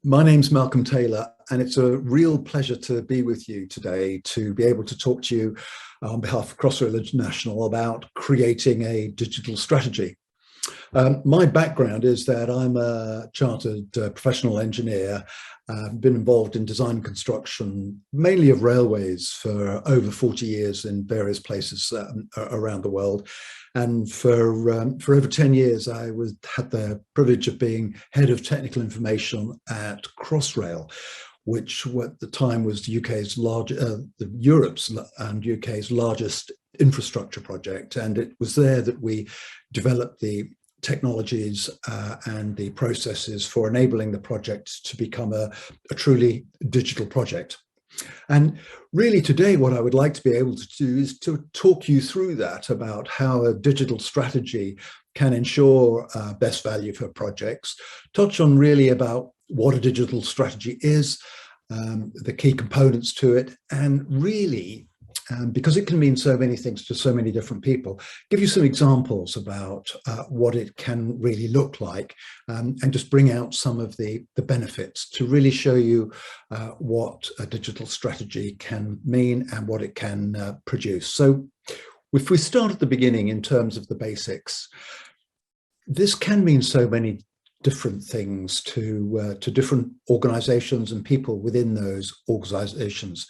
My name's Malcom Taylor, and it's a real pleasure to be with you today to be able to talk to you on behalf of Crossrail International about creating a digital strategy. My background is that I'm a chartered professional engineer. I've been involved in design and construction, mainly of railways, for over 40 years in various places around the world. And for over 10 years, I had the privilege of being head of technical information at Crossrail, which at the time was the Europe's and UK's largest infrastructure project. And it was there that we developed the technologies and the processes for enabling the project to become a truly digital project. And really today, what I would like to be able to do is to talk you through that, about how a digital strategy can ensure best value for projects, touch on really about what a digital strategy is, the key components to it, and really, because it can mean so many things to so many different people, give you some examples about what it can really look like, and just bring out some of the benefits to really show you what a digital strategy can mean and what it can produce. So if we start at the beginning in terms of the basics, this can mean so many different things to different organizations and people within those organizations.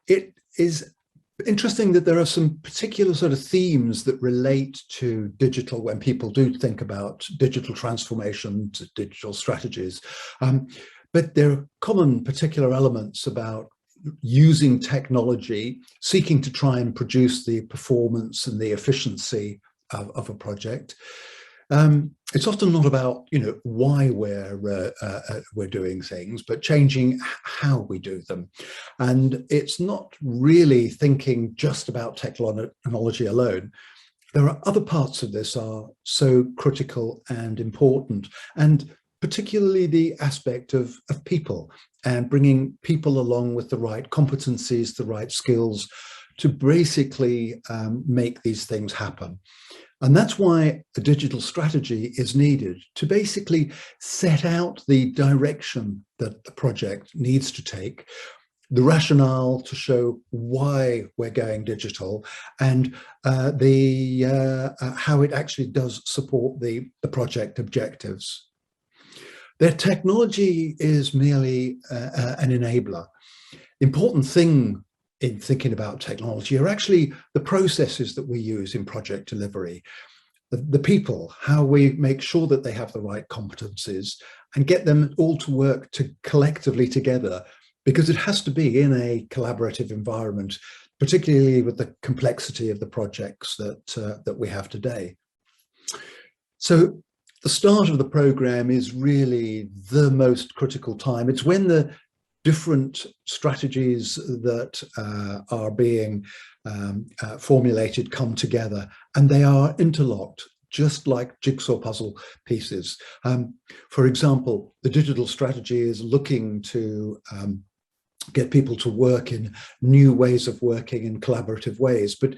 It is interesting that there are some particular sort of themes that relate to digital when people do think about digital transformation, to digital strategies. But there are common particular elements about using technology, seeking to try and produce the performance and the efficiency of a project. It's often not about, why we're doing things, but changing how we do them. And it's not really thinking just about technology alone. There are other parts of this are so critical and important, and particularly the aspect of people and bringing people along with the right competencies, the right skills to basically make these things happen. And that's why a digital strategy is needed, to basically set out the direction that the project needs to take, the rationale to show why we're going digital, and how it actually does support the project objectives. Their technology is merely an enabler. Important thing in thinking about technology are actually the processes that we use in project delivery, the people, how we make sure that they have the right competencies and get them all to work collectively together, because it has to be in a collaborative environment, particularly with the complexity of the projects that we have today. So the start of the program is really the most critical time. It's when the different strategies that are being formulated come together, and they are interlocked, just like jigsaw puzzle pieces. For example, the digital strategy is looking to get people to work in new ways of working in collaborative ways, but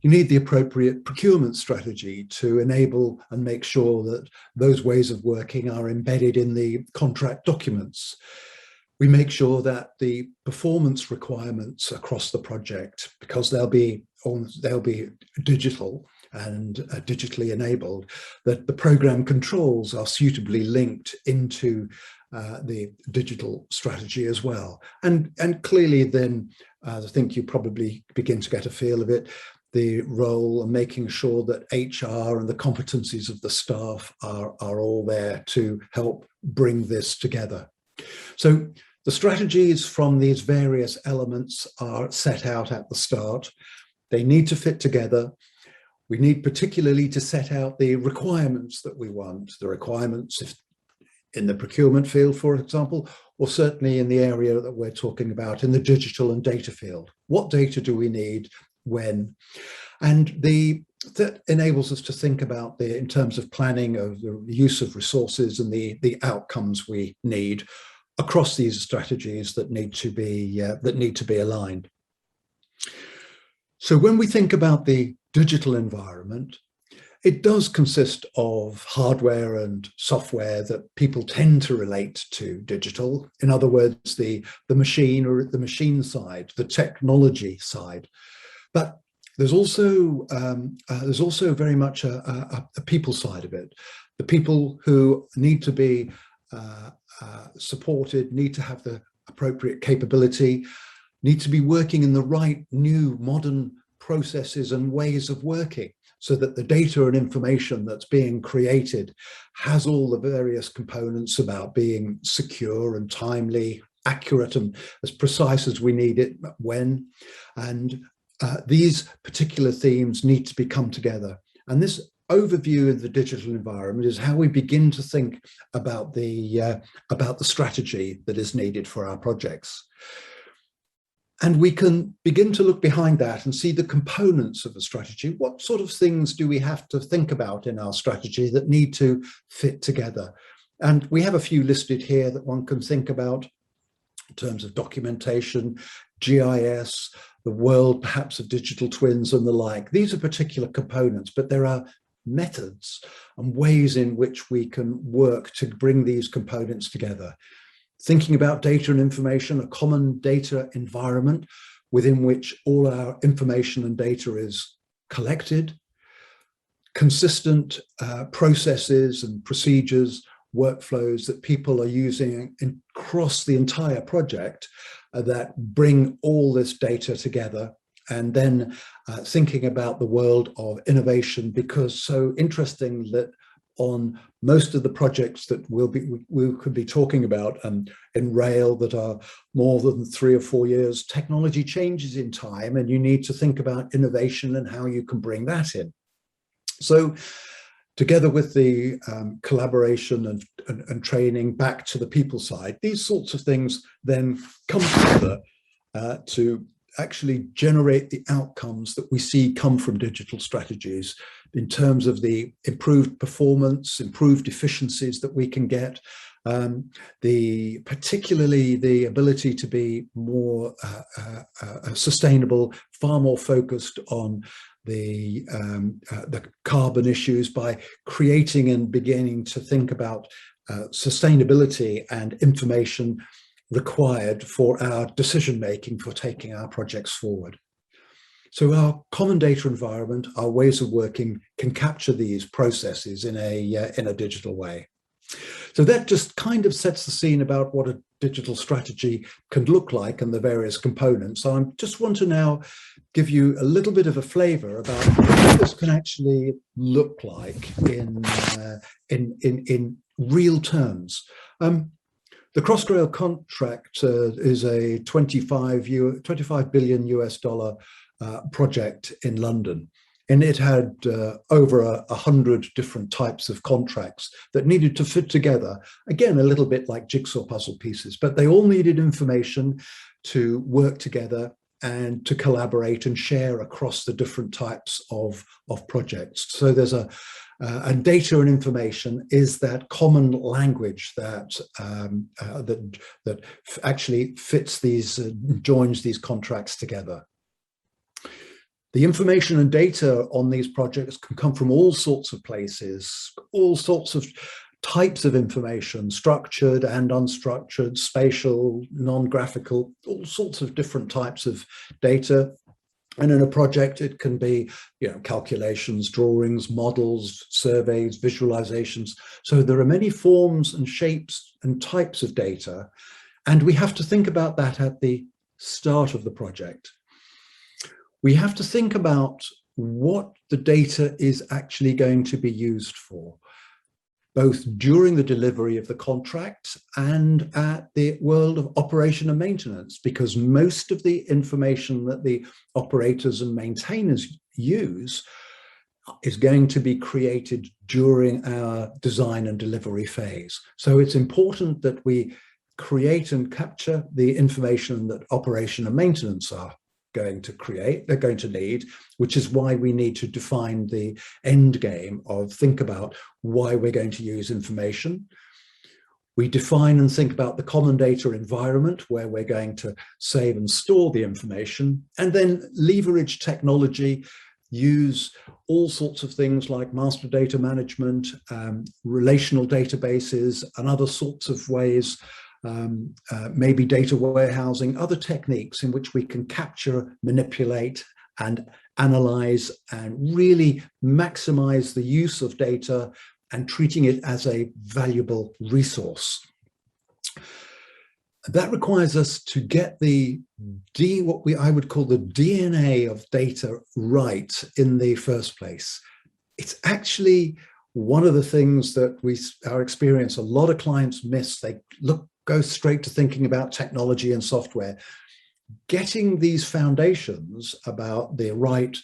you need the appropriate procurement strategy to enable and make sure that those ways of working are embedded in the contract documents. We make sure that the performance requirements across the project, because they'll be digital and digitally enabled, that the program controls are suitably linked into the digital strategy as well. And clearly then, I think you probably begin to get a feel of it, the role of making sure that HR and the competencies of the staff are all there to help bring this together. So the strategies from these various elements are set out at the start. They need to fit together. We need particularly to set out the requirements that we want, the requirements in the procurement field, for example, or certainly in the area that we're talking about in the digital and data field. What data do we need, when? And that enables us to think about in terms of planning of the use of resources and the outcomes we need across these strategies that need to be aligned. So when we think about the digital environment, It does consist of hardware and software that people tend to relate to digital. In other words, the machine or the machine side, the technology side. But there's also very much a people side of it. The people who need to be supported, need to have the appropriate capability, need to be working in the right new modern processes and ways of working, so that the data and information that's being created has all the various components about being secure and timely, accurate and as precise as we need it when. And these particular themes need to come together. And this overview of the digital environment is how we begin to think about the strategy that is needed for our projects. And we can begin to look behind that and see the components of the strategy. What sort of things do we have to think about in our strategy that need to fit together? And we have a few listed here that one can think about in terms of documentation, GIS, the world perhaps of digital twins and the like. These are particular components, but there are methods and ways in which we can work to bring these components together. Thinking about data and information, a common data environment within which all our information and data is collected, consistent processes and procedures, workflows that people are using across the entire project that bring all this data together, and then thinking about the world of innovation, because so interesting that on most of the projects that we could be talking about in rail that are more than 3 or 4 years, technology changes in time, and you need to think about innovation and how you can bring that in. So together with the collaboration and training back to the people side, these sorts of things then come together to actually generate the outcomes that we see come from digital strategies in terms of the improved performance, improved efficiencies that we can get, particularly the ability to be more sustainable, far more focused on the carbon issues by creating and beginning to think about sustainability and information required for our decision making for taking our projects forward. So our common data environment, our ways of working, can capture these processes in a digital way. So that just kind of sets the scene about what a digital strategy can look like and the various components. So I just want to now give you a little bit of a flavor about what this can actually look like in real terms. The Crossrail contract is a $25 billion US project in London. And it had over 100 different types of contracts that needed to fit together. Again, a little bit like jigsaw puzzle pieces, but they all needed information to work together and to collaborate and share across the different types of projects. So there's and data and information is that common language that that actually fits these, joins these contracts together. The information and data on these projects can come from all sorts of places, all sorts of types of information, structured and unstructured, spatial, non-graphical, all sorts of different types of data. And in a project, it can be, calculations, drawings, models, surveys, visualizations. So there are many forms and shapes and types of data. And we have to think about that at the start of the project. We have to think about what the data is actually going to be used for, both during the delivery of the contract and at the world of operation and maintenance, because most of the information that the operators and maintainers use is going to be created during our design and delivery phase. So it's important that we create and capture the information that operation and maintenance are going to need, which is why we need to define the end game of think about why we're going to use information. We define and think about the common data environment where we're going to save and store the information, and then leverage technology, use all sorts of things like master data management, relational databases, and other sorts of ways, maybe data warehousing, other techniques in which we can capture, manipulate, and analyze and really maximize the use of data and treating it as a valuable resource. That requires us to get I would call the DNA of data right in the first place. It's actually one of the things that our experience, a lot of clients miss. They go straight to thinking about technology and software. Getting these foundations about the right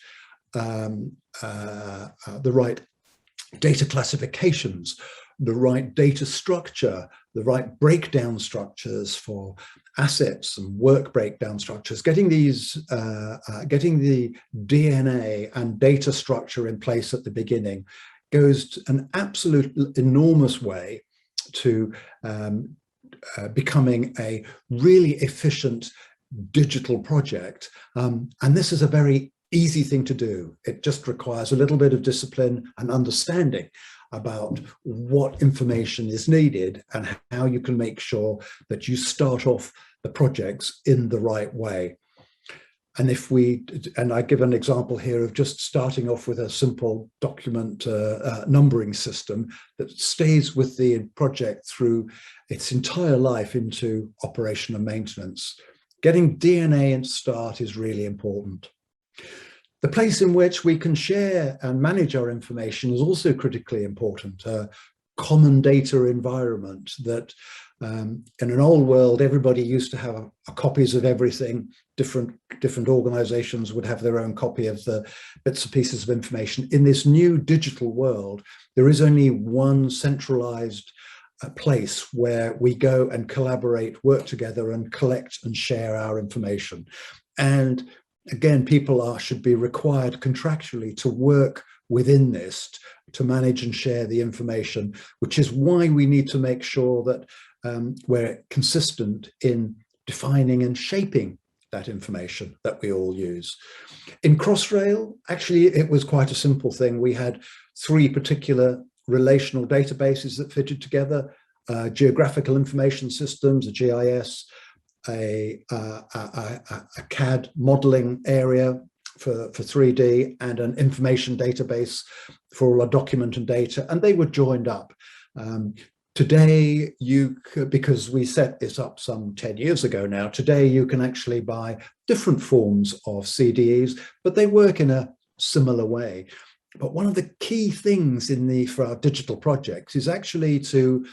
data classifications, the right data structure, the right breakdown structures for assets and work breakdown structures, getting getting the DNA and data structure in place at the beginning goes an absolute enormous way to becoming a really efficient digital project. And this is a very easy thing to do. It just requires a little bit of discipline and understanding about what information is needed and how you can make sure that you start off the projects in the right way. And I give an example here of just starting off with a simple document numbering system that stays with the project through its entire life into operation and maintenance. Getting DNA and start is really important. The place in which we can share and manage our information is also critically important. A common data environment that in an old world, everybody used to have copies of everything. Different organizations would have their own copy of the bits and pieces of information. In this new digital world, there is only one centralized place where we go and collaborate, work together, and collect and share our information. And again, people should be required contractually to work within this to manage and share the information, which is why we need to make sure that we're consistent in defining and shaping that information that we all use. In Crossrail, actually, it was quite a simple thing. We had 3 particular relational databases that fitted together: geographical information systems, a GIS, a CAD modeling area for 3D, and an information database for all our document and data, and they were joined up. Today, because we set this up some 10 years ago now, today you can actually buy different forms of CDEs, but they work in a similar way. But one of the key things for our digital projects is actually to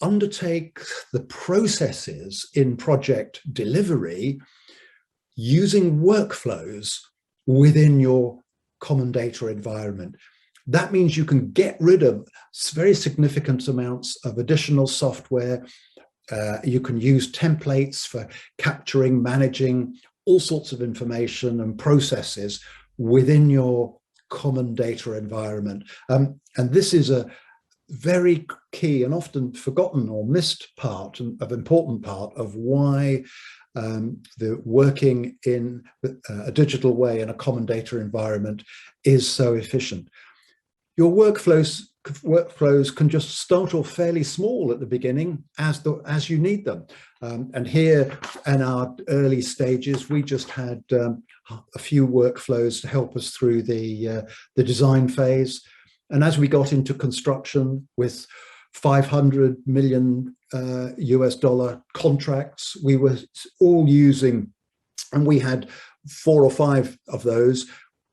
undertake the processes in project delivery using workflows within your common data environment. That means you can get rid of very significant amounts of additional software. You can use templates for capturing, managing all sorts of information and processes within your common data environment. And this is a very key and often forgotten or missed important part of why the working in a digital way in a common data environment is so efficient. Your workflows can just start off fairly small at the beginning as you need them. And here in our early stages, we just had a few workflows to help us through the design phase. And as we got into construction with $500 million US dollar contracts, we were all using, and we had 4 or 5 of those,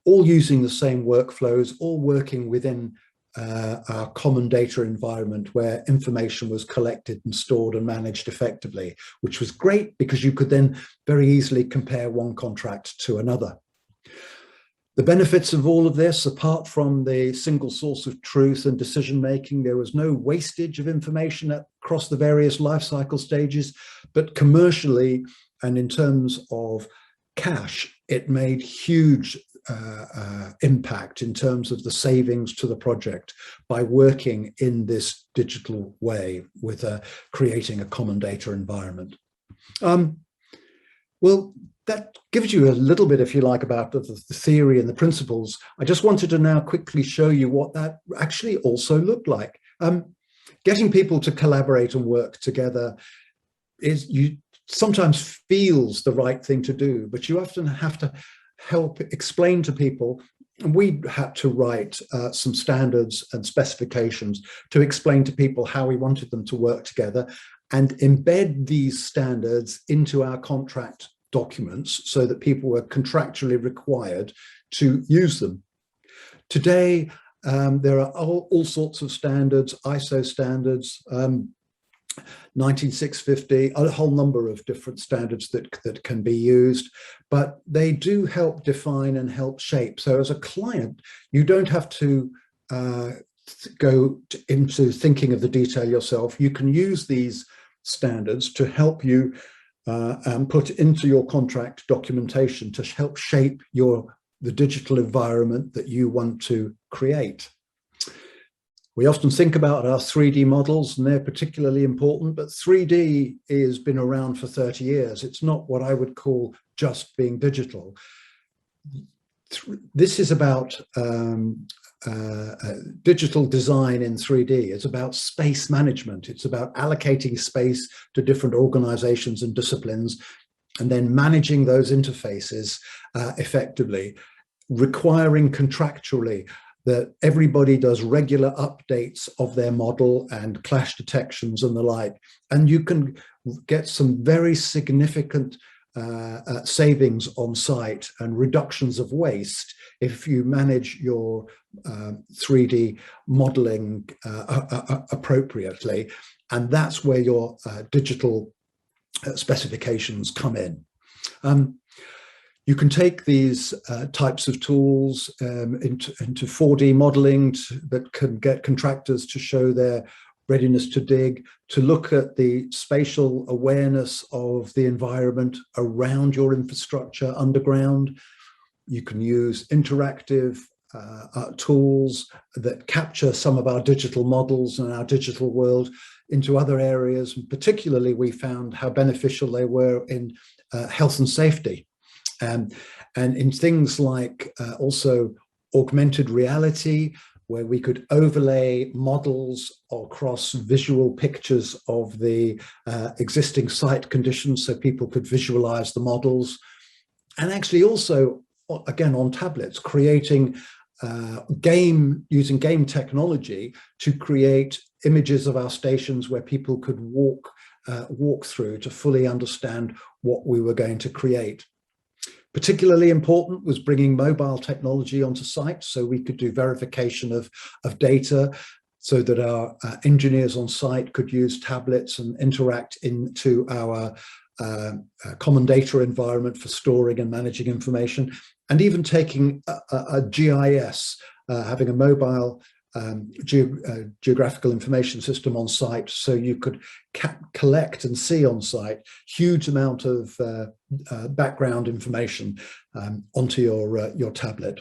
all using the same workflows, all working within our common data environment where information was collected and stored and managed effectively, which was great because you could then very easily compare one contract to another. The benefits of all of this, apart from the single source of truth and decision-making, there was no wastage of information across the various life cycle stages, but commercially and in terms of cash, it made huge impact in terms of the savings to the project by working in this digital way with creating a common data environment. Well, that gives you a little bit, if you like, about the theory and the principles. I just wanted to now quickly show you what that actually also looked like. Getting people to collaborate and work together is you sometimes feels the right thing to do, but you often have to help explain to people. And we had to write some standards and specifications to explain to people how we wanted them to work together and embed these standards into our contract documents so that people were contractually required to use them. Today, there are all sorts of standards, ISO standards, 19650, a whole number of different standards that can be used, but they do help define and help shape. So as a client, you don't have to go into thinking of the detail yourself. You can use these standards to help you and put into your contract documentation to help shape the digital environment that you want to create. We often think about our 3D models, and they're particularly important, but 3D has been around for 30 years. It's not what I would call just being digital. This is about digital design in 3D. It's about space management. It's about allocating space to different organizations and disciplines, and then managing those interfaces effectively, requiring contractually that everybody does regular updates of their model and clash detections and the like. And you can get some very significant savings on site and reductions of waste if you manage your 3D modeling appropriately. And that's where your digital specifications come in. You can take these types of tools into 4D modeling that can get contractors to show their readiness to dig, to look at the spatial awareness of the environment around your infrastructure underground. You can use interactive tools that capture some of our digital models and our digital world into other areas. And particularly, we found how beneficial they were in health and safety. And in things like also augmented reality, where we could overlay models across visual pictures of the existing site conditions so people could visualize the models. And actually also, again, on tablets, creating using game technology to create images of our stations where people could walk through to fully understand what we were going to create. Particularly important was bringing mobile technology onto site so we could do verification of data so that our engineers on site could use tablets and interact into our common data environment for storing and managing information, and even taking a GIS, having a mobile geographical information system on site, so you could collect and see on site huge amount of background information onto your tablet.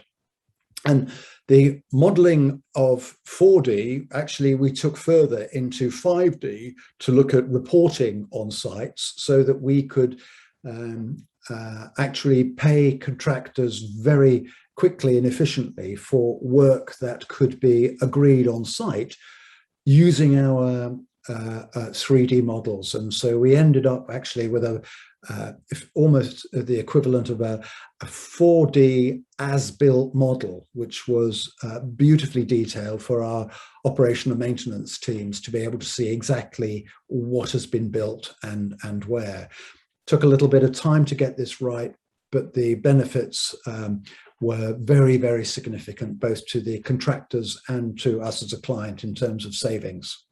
And the modeling of 4D, actually, we took further into 5D to look at reporting on sites so that we could actually pay contractors very quickly and efficiently for work that could be agreed on site using our 3D models. And so we ended up actually with almost the equivalent of a 4D as-built model, which was beautifully detailed for our operation and maintenance teams to be able to see exactly what has been built and where. Took a little bit of time to get this right, but the benefits were very, very significant, both to the contractors and to us as a client in terms of savings.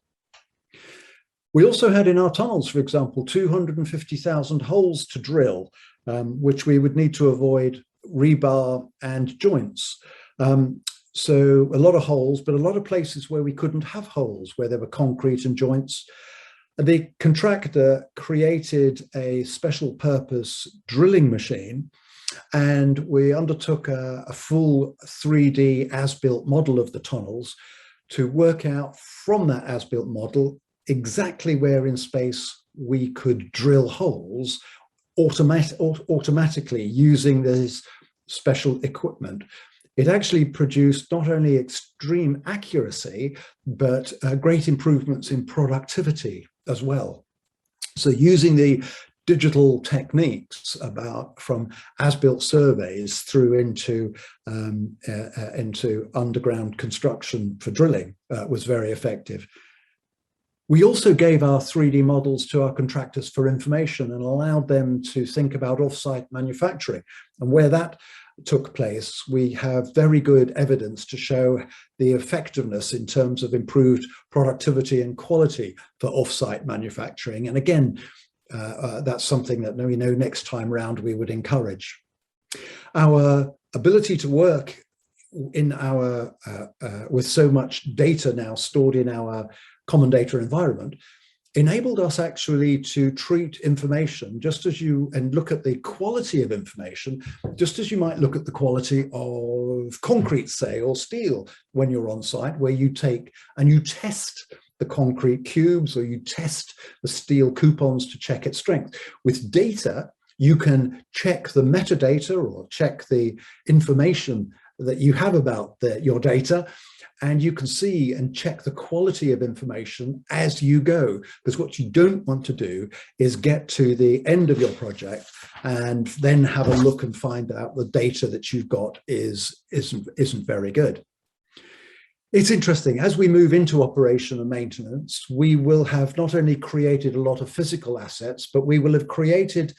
We also had in our tunnels, for example, 250,000 holes to drill, which we would need to avoid rebar and joints. So a lot of holes, but a lot of places where we couldn't have holes, where there were concrete and joints. The contractor created a special purpose drilling machine, and we undertook a full 3D as-built model of the tunnels to work out from that as-built model exactly where in space we could drill holes automatically using this special equipment, it actually produced not only extreme accuracy, but great improvements in productivity as well. So using the digital techniques from as-built surveys through into underground construction for drilling was very effective. We also gave our 3D models to our contractors for information and allowed them to think about off-site manufacturing. And where that took place, we have very good evidence to show the effectiveness in terms of improved productivity and quality for off-site manufacturing. And again, that's something that we know next time round we would encourage. Our ability to work in our with so much data now stored in our common data environment enabled us actually to treat information and look at the quality of information, just as you might look at the quality of concrete, say, or steel when you're on site, where you take and you test the concrete cubes or you test the steel coupons to check its strength. With data, you can check the metadata or check the information that you have about your data, and you can see and check the quality of information as you go, because what you don't want to do is get to the end of your project and then have a look and find out the data that you've got isn't very good. It's interesting, as we move into operation and maintenance, we will have not only created a lot of physical assets, but we will have created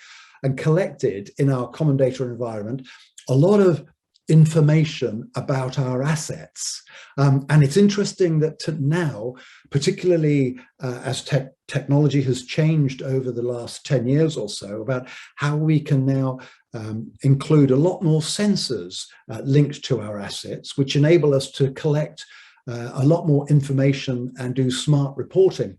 and collected in our common data environment a lot of information about our assets. And it's interesting that now, particularly as technology has changed over the last 10 years or so, about how we can now include a lot more sensors linked to our assets, which enable us to collect a lot more information and do smart reporting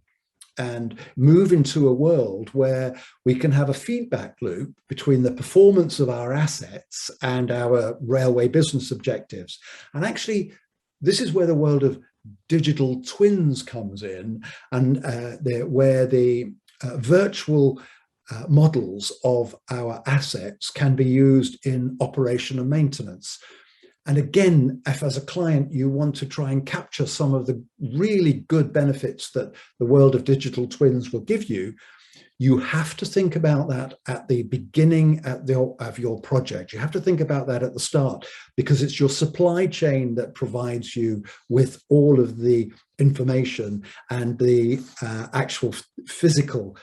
and move into a world where we can have a feedback loop between the performance of our assets and our railway business objectives. And actually, this is where the world of digital twins comes in, and where the virtual models of our assets can be used in operation and maintenance. And again, if as a client you want to try and capture some of the really good benefits that the world of digital twins will give you, you have to think about that at the beginning of your project. You have to think about that at the start, because it's your supply chain that provides you with all of the information and the actual physical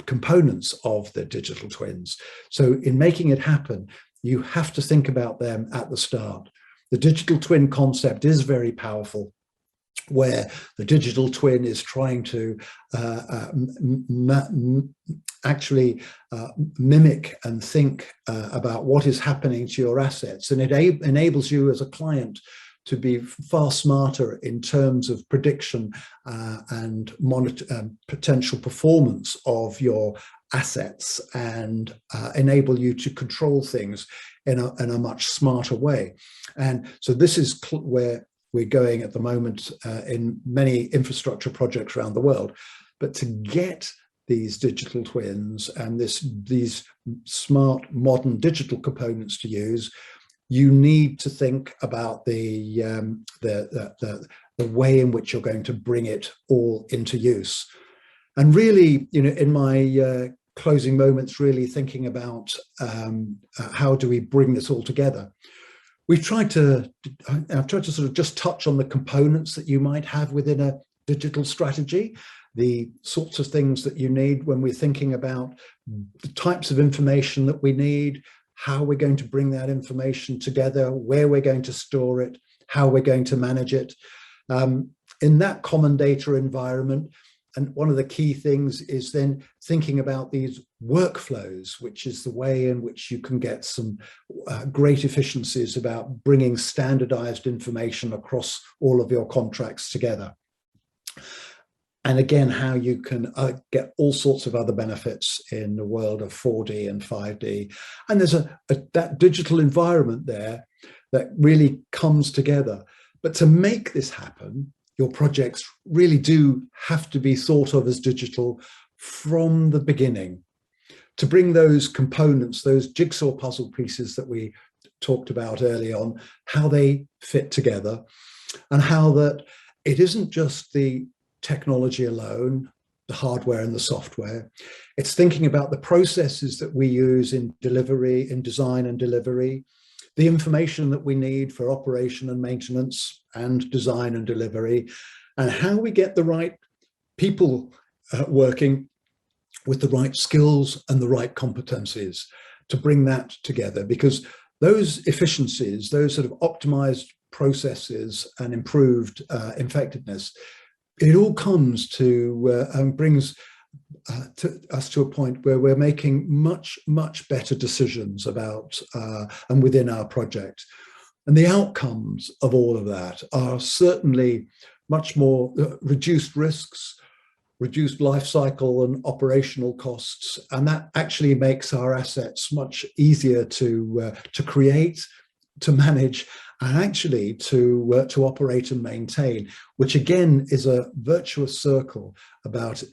components of the digital twins. So in making it happen, you have to think about them at the start. The digital twin concept is very powerful, where the digital twin is trying to actually mimic and think about what is happening to your assets. And it enables you as a client to be far smarter in terms of prediction and potential performance of your assets, and enable you to control things in a much smarter way. And so this is where we're going at the moment in many infrastructure projects around the world. But to get these digital twins and these smart modern digital components to use, you need to think about the way in which you're going to bring it all into use. And really, in my closing moments, really thinking about how do we bring this all together. I've tried to sort of just touch on the components that you might have within a digital strategy, the sorts of things that you need when we're thinking about the types of information that we need, how we're going to bring that information together, where we're going to store it, how we're going to manage it. In that common data environment, and one of the key things is then thinking about these workflows, which is the way in which you can get some great efficiencies about bringing standardized information across all of your contracts together. And again, how you can get all sorts of other benefits in the world of 4D and 5D. And there's that digital environment there that really comes together. But to make this happen, your projects really do have to be thought of as digital from the beginning. to bring those components, those jigsaw puzzle pieces that we talked about early on, how they fit together, and how that it isn't just the technology alone, the hardware and the software. It's thinking about the processes that we use in delivery, in design and delivery, the information that we need for operation and maintenance and design and delivery, and how we get the right people working with the right skills and the right competencies to bring that together. Because those efficiencies, those sort of optimized processes and improved effectiveness, it all comes to and brings us to a point where we're making much better decisions about and within our project. And the outcomes of all of that are certainly much more reduced risks, reduced life cycle and operational costs, and that actually makes our assets much easier to create, to manage, and actually to operate and maintain, which again is a virtuous circle about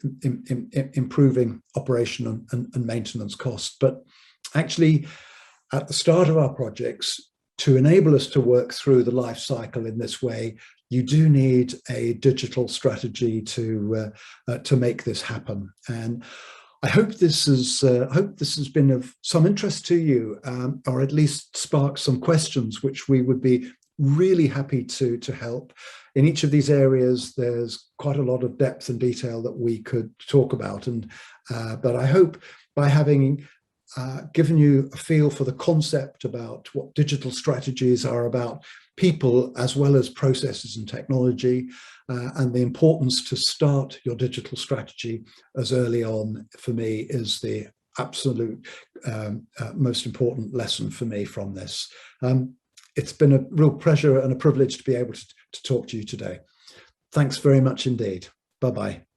improving operation and maintenance costs. But actually, at the start of our projects, to enable us to work through the life cycle in this way, you do need a digital strategy to make this happen. And I hope this has been of some interest to you, or at least sparked some questions, which we would be really happy to help. In each of these areas, there's quite a lot of depth and detail that we could talk about. And but I hope by having given you a feel for the concept about what digital strategies are about, people as well as processes and technology, and the importance to start your digital strategy as early on, for me, is the absolute most important lesson for me from this. It's been a real pleasure and a privilege to be able to talk to you today. Thanks very much indeed. Bye-bye.